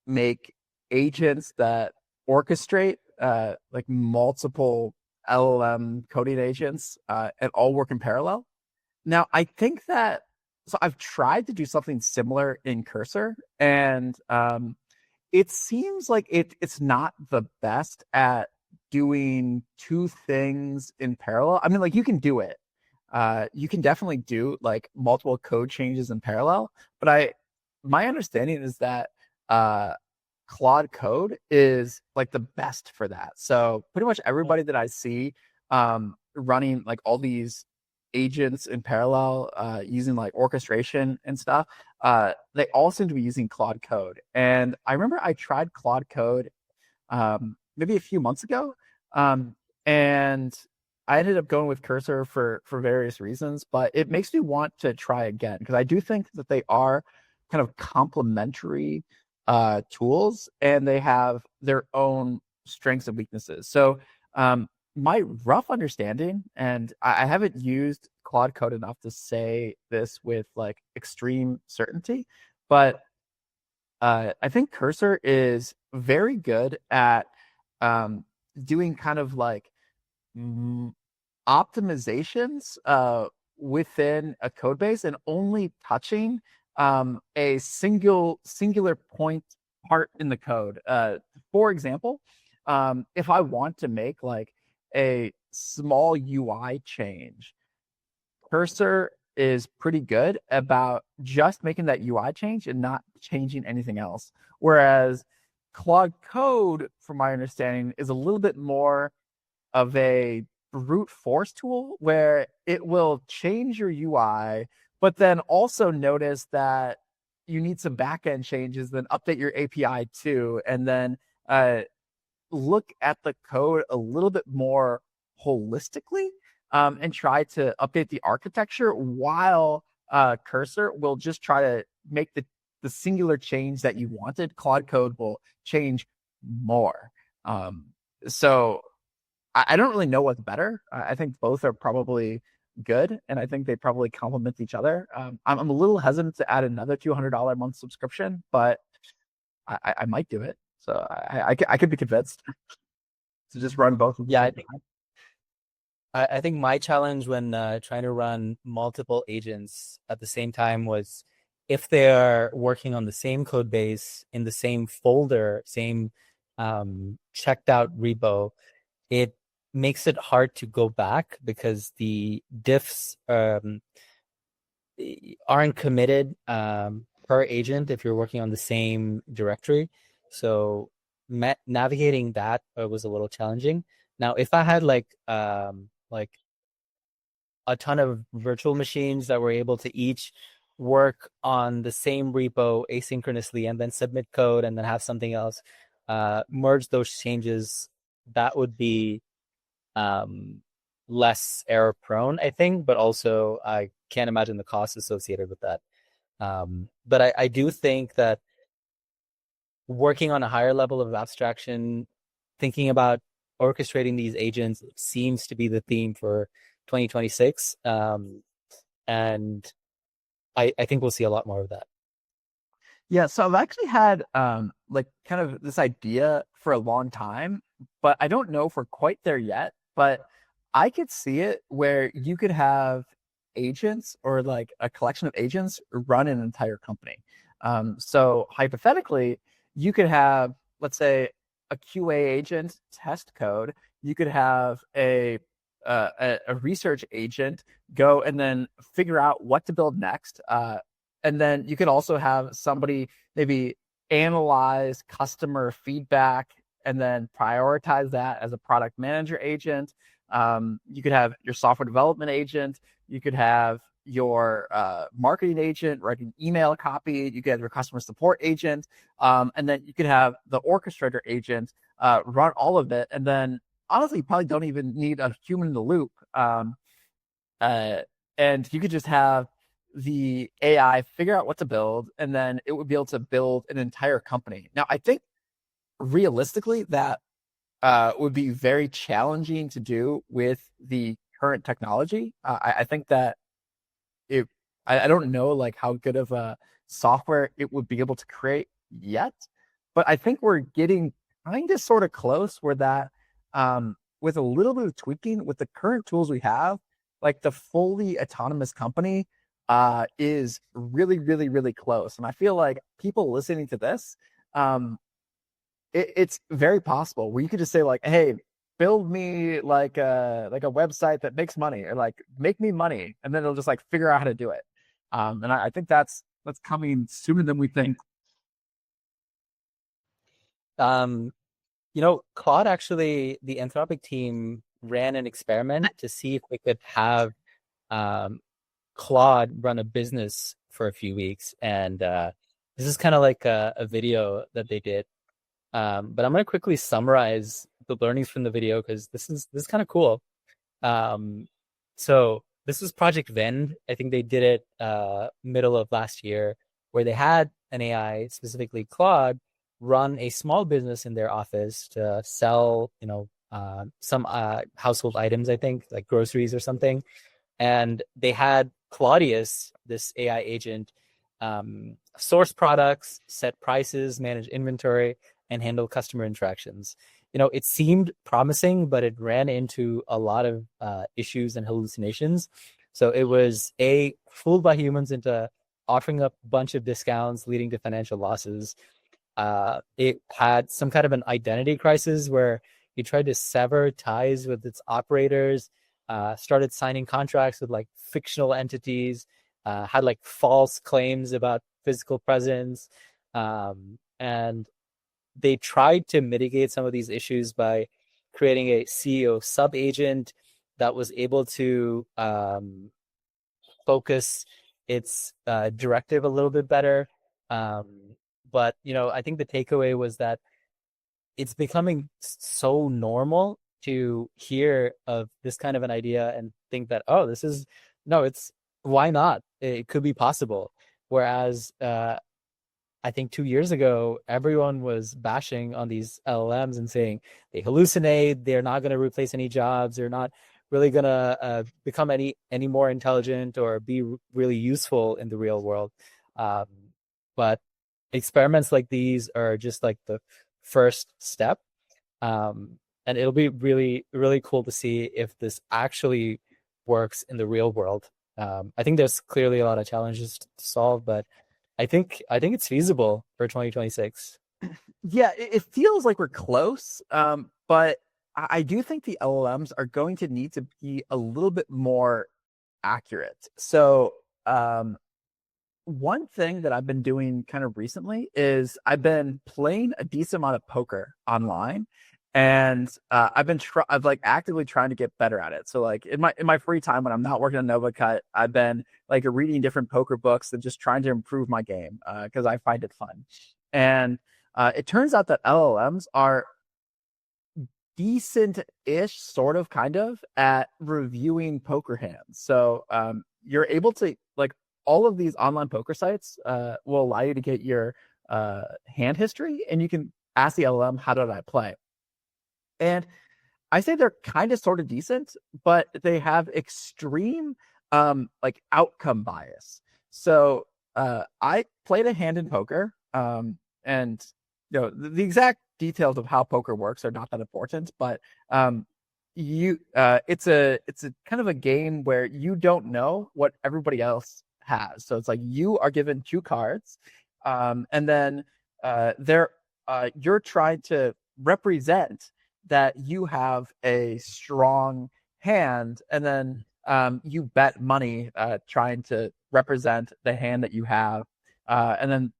[SPEAKER 1] make agents that orchestrate like multiple LLM coding agents and all work in parallel. Now, I think that so I've tried to do something similar in Cursor, and it seems like it's not the best at doing two things in parallel. I mean, like you can do it. You can definitely do like multiple code changes in parallel, but my understanding is that uh Claude Code is like the best for that. So pretty much everybody that I see running like all these agents in parallel using like orchestration and stuff, they all seem to be using Claude Code. And I remember I tried Claude Code maybe a few months ago, and I ended up going with Cursor for various reasons, but it makes me want to try again because I do think that they are kind of complementary tools and they have their own strengths and weaknesses. So my rough understanding, and I haven't used Claude Code enough to say this with like extreme certainty, but I think Cursor is very good at um, doing kind of like mm, optimizations within a code base and only touching a singular point part in the code. For example, if I want to make like a small UI change, Cursor is pretty good about just making that UI change and not changing anything else. Whereas Claude Code, from my understanding, is a little bit more of a brute force tool where it will change your UI, but then also notice that you need some backend changes, then update your API too, and then look at the code a little bit more holistically and try to update the architecture while Cursor will just try to make the singular change that you wanted. Claude Code will change more. So I don't really know what's better. I think both are probably good, and I think they probably complement each other. I'm a little hesitant to add another $200 a month subscription, but I might do it. So I could be convinced to just run both at the
[SPEAKER 2] Yeah,
[SPEAKER 1] same time.
[SPEAKER 2] I think my challenge when trying to run multiple agents at the same time was if they're working on the same code base in the same folder, same checked out repo, it makes it hard to go back because the diffs aren't committed per agent if you're working on the same directory. So navigating that was a little challenging. Now, if I had like a ton of virtual machines that were able to each work on the same repo asynchronously and then submit code and then have something else merge those changes, that would be um, less error prone, I think, but also I can't imagine the costs associated with that. But I do think that working on a higher level of abstraction, thinking about orchestrating these agents seems to be the theme for 2026. And I think we'll see a lot more of that.
[SPEAKER 1] Yeah, so I've actually had like kind of this idea for a long time, but I don't know if we're quite there yet. But I could see it where you could have agents or like a collection of agents run an entire company. So hypothetically, you could have, let's say, a QA agent test code. You could have a research agent go and then figure out what to build next. And then you could also have somebody maybe analyze customer feedback and then prioritize that as a product manager agent. You could have your software development agent. You could have your marketing agent writing email copy. You could have your customer support agent. And then you could have the orchestrator agent run all of it. And then honestly, you probably don't even need a human in the loop. Uh, and you could just have the AI figure out what to build, and then it would be able to build an entire company. Now, I think realistically that would be very challenging to do with the current technology. I think that it. I don't know like how good of a software it would be able to create yet, but I think we're getting kind of sort of close where that with a little bit of tweaking with the current tools we have, like the fully autonomous company is really, really, really close. And I feel like people listening to this, it's very possible where you could just say like, hey, build me like a website that makes money, or like make me money, and then it'll just like figure out how to do it. And I think that's coming sooner than we think.
[SPEAKER 2] Um, Claude actually, the Anthropic team ran an experiment to see if they could have um, Claude run a business for a few weeks. And this is kind of like a video that they did. But I'm going to quickly summarize the learnings from the video because this is kind of cool. Um, so this was Project Vend. I think they did it middle of last year, where they had an AI, specifically Claude, run a small business in their office to sell, some household items, I think, like groceries or something. And they had Claudius, this AI agent, source products, set prices, manage inventory, and handle customer interactions. It seemed promising, but it ran into a lot of issues and hallucinations. So it was fooled by humans into offering up a bunch of discounts, leading to financial losses. It had some kind of an identity crisis where he tried to sever ties with its operators, started signing contracts with like fictional entities, had like false claims about physical presence, and they tried to mitigate some of these issues by creating a CEO sub agent that was able to focus its directive a little bit better. But I think the takeaway was that it's becoming so normal to hear of this kind of an idea and think that, oh, this is no, it's why not? It could be possible. Whereas I think 2 years ago, everyone was bashing on these LLMs and saying they hallucinate, they're not going to replace any jobs, they're not really going to become any more intelligent or be really useful in the real world. Um, but experiments like these are just like the first step. And it'll be really, really cool to see if this actually works in the real world. I think there's clearly a lot of challenges to solve, but I think it's feasible for 2026.
[SPEAKER 1] Yeah, it feels like we're close, but I do think the LLMs are going to need to be a little bit more accurate. So, one thing that I've been doing kind of recently is I've been playing a decent amount of poker online, and I've like actively trying to get better at it. So like in my free time when I'm not working on NovaCut, I've been like reading different poker books and just trying to improve my game because I find it fun. And it turns out that LLMs are decent-ish, sort of, kind of, at reviewing poker hands. So you're able to like all of these online poker sites will allow you to get your hand history, and you can ask the LLM, "How did I play?" And I say they're kind of sort of decent, but they have extreme like outcome bias. So I played a hand in poker, and the exact details of how poker works are not that important, but you it's a kind of a game where you don't know what everybody else has. So it's like you are given two cards, and then you're trying to represent that you have a strong hand, and then you bet money trying to represent the hand that you have, and then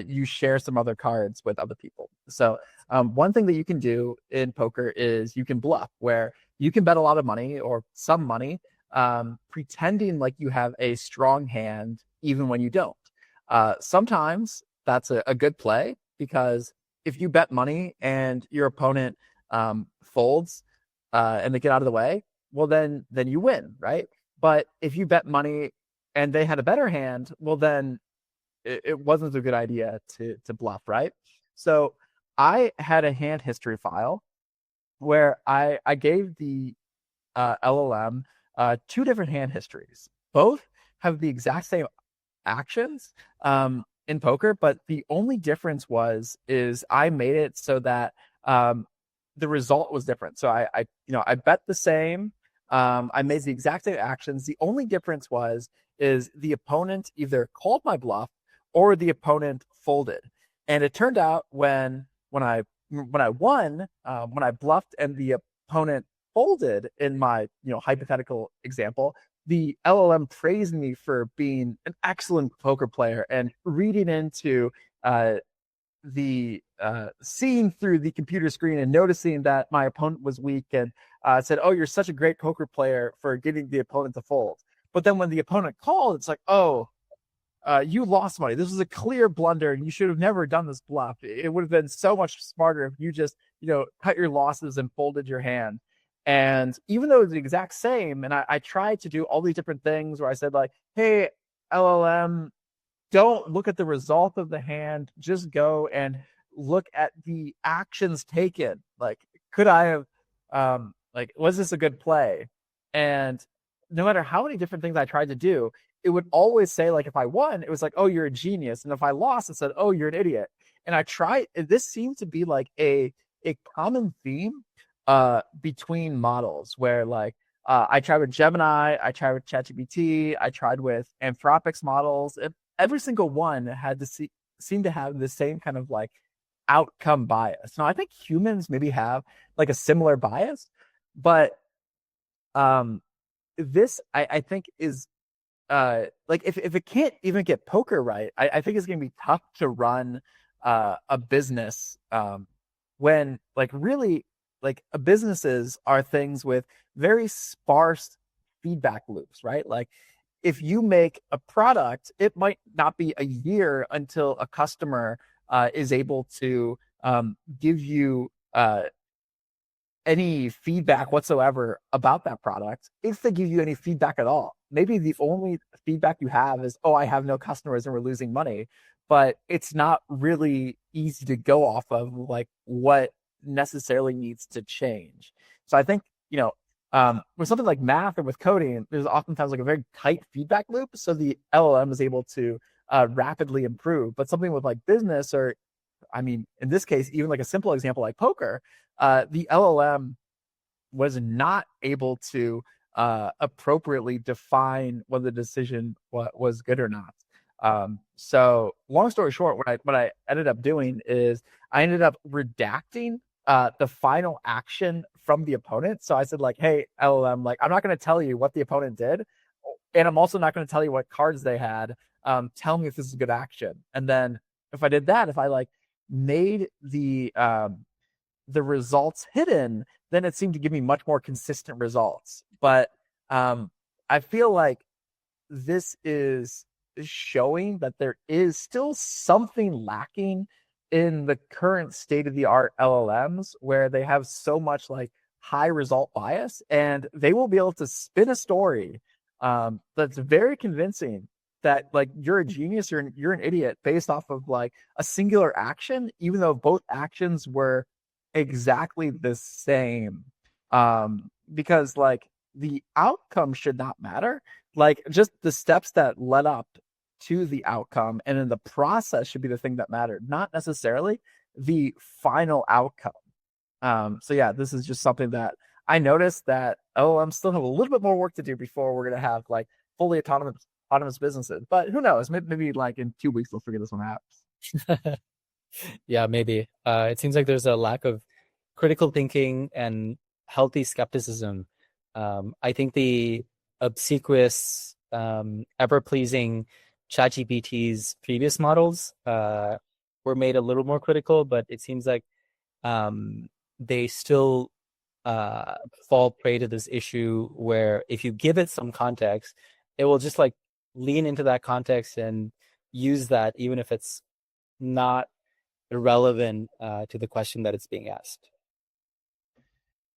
[SPEAKER 1] you share some other cards with other people. So one thing that you can do in poker is you can bluff, where you can bet a lot of money or some money, pretending like you have a strong hand even when you don't. Sometimes that's a good play, because if you bet money and your opponent folds and they get out of the way, well, then you win, right? But if you bet money and they had a better hand, well, then it wasn't a good idea to bluff, right? So I had a hand history file where I gave the LLM two different hand histories. Both have the exact same actions in poker, but the only difference is I made it so that the result was different. So I bet the same. I made the exact same actions. The only difference is the opponent either called my bluff or the opponent folded. And it turned out when I when I won, when I bluffed and the opponent folded in my hypothetical example, the LLM praised me for being an excellent poker player and reading into the seeing through the computer screen and noticing that my opponent was weak, and said, "Oh, you're such a great poker player for getting the opponent to fold." But then when the opponent called, it's like, "Oh, you lost money. This was a clear blunder, and you should have never done this bluff. It would have been so much smarter if you just, cut your losses and folded your hand." And even though it's the exact same, and I tried to do all these different things where I said like, "Hey, LLM, don't look at the result of the hand. Just go and look at the actions taken. Like, could I have, was this a good play?" And no matter how many different things I tried to do, it would always say, like, if I won, it was like, "Oh, you're a genius." And if I lost, it said, "Oh, you're an idiot." And I tried, this seemed to be like a common theme between models where like, I tried with Gemini, I tried with ChatGPT, I tried with Anthropic's models, and every single one had to seem to have the same kind of like outcome bias. Now, I think humans maybe have like a similar bias, but um, this I think is like if it can't even get poker right, I think it's gonna be tough to run a business when like really like businesses are things with very sparse feedback loops, right? Like if you make a product, it might not be a year until a customer is able to give you any feedback whatsoever about that product, if they give you any feedback at all. Maybe the only feedback you have is, "Oh, I have no customers and we're losing money." But it's not really easy to go off of like what necessarily needs to change. So I think, with something like math or with coding, there's oftentimes like a very tight feedback loop. So the LLM is able to rapidly improve. But something with like business, or I mean, in this case, even like a simple example like poker, the LLM was not able to appropriately define whether the decision was good or not. So long story short, what I ended up doing is I ended up redacting the final action from the opponent. So I said like, "Hey, LLM, like I'm not going to tell you what the opponent did, and I'm also not going to tell you what cards they had. Tell me if this is a good action." And then if I did that, if I like made the results hidden, then it seemed to give me much more consistent results. But I feel like this is showing that there is still something lacking in the current state of the art LLMs, where they have so much like high result bias, and they will be able to spin a story that's very convincing that like you're a genius, you're an idiot based off of like a singular action, even though both actions were exactly the same. Because like the outcome should not matter. Like just the steps that led up to the outcome and then the process should be the thing that mattered, not necessarily the final outcome. So yeah, this is just something that I noticed that, oh, I'm still have a little bit more work to do before we're gonna have like fully autonomous businesses. But who knows? Maybe like in 2 weeks we'll figure this one out.
[SPEAKER 2] Yeah, maybe. It seems like there's a lack of critical thinking and healthy skepticism. I think the obsequious, ever-pleasing ChatGPT's previous models were made a little more critical, but it seems like they still fall prey to this issue where if you give it some context, it will just like lean into that context and use that, even if it's not irrelevant to the question that it's being asked.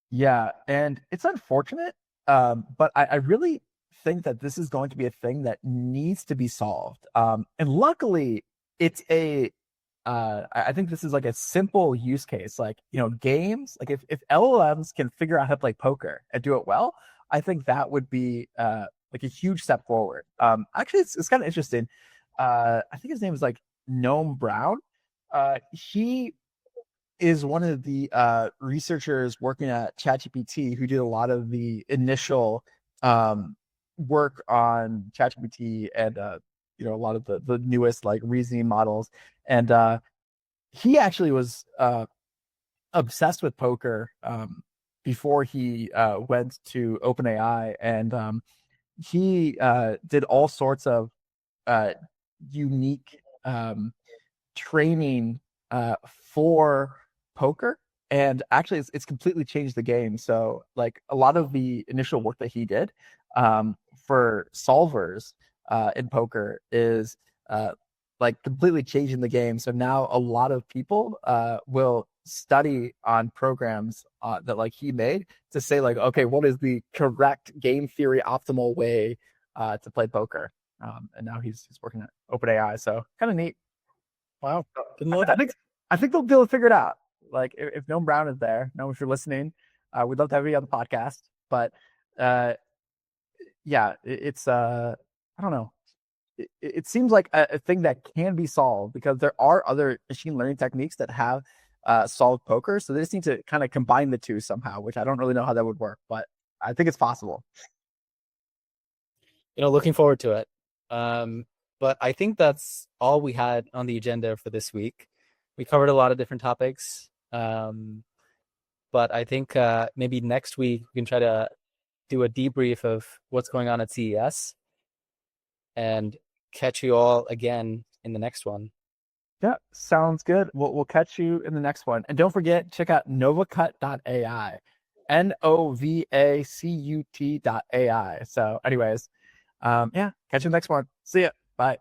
[SPEAKER 1] Yeah, and it's unfortunate, but I really think that this is going to be a thing that needs to be solved. And luckily, it's I think this is like a simple use case, like games. Like if LLMs can figure out how to play poker and do it well, I think that would be like a huge step forward. Actually, it's kind of interesting. I think his name is like Noam Brown. He is one of the researchers working at ChatGPT who did a lot of the initial work on ChatGPT and a lot of the newest like reasoning models. And he actually was obsessed with poker before he went to OpenAI, and he did all sorts of uh, unique training for poker. And actually, it's completely changed the game. So, like a lot of the initial work that he did for solvers in poker is like completely changing the game. So now a lot of people will study on programs that like he made to say like, okay, what is the correct game theory optimal way to play poker? And now he's working at OpenAI, so kind of neat.
[SPEAKER 2] Wow, didn't know
[SPEAKER 1] I
[SPEAKER 2] that.
[SPEAKER 1] think they'll be able to figure it out. Like if Noam Brown is there, Noam, if you're listening, we'd love to have you on the podcast. But uh, yeah, it's I don't know. It seems like a thing that can be solved because there are other machine learning techniques that have solved poker. So they just need to kind of combine the two somehow, which I don't really know how that would work, but I think it's possible.
[SPEAKER 2] Looking forward to it. But I think that's all we had on the agenda for this week. We covered a lot of different topics. But I think maybe next week we can try to do a debrief of what's going on at CES and catch you all again in the next one.
[SPEAKER 1] Yeah, sounds good. We'll catch you in the next one. And don't forget, check out novacut.ai. NOVACUT.ai. So, anyways, yeah, catch you in the next one. See ya. Bye.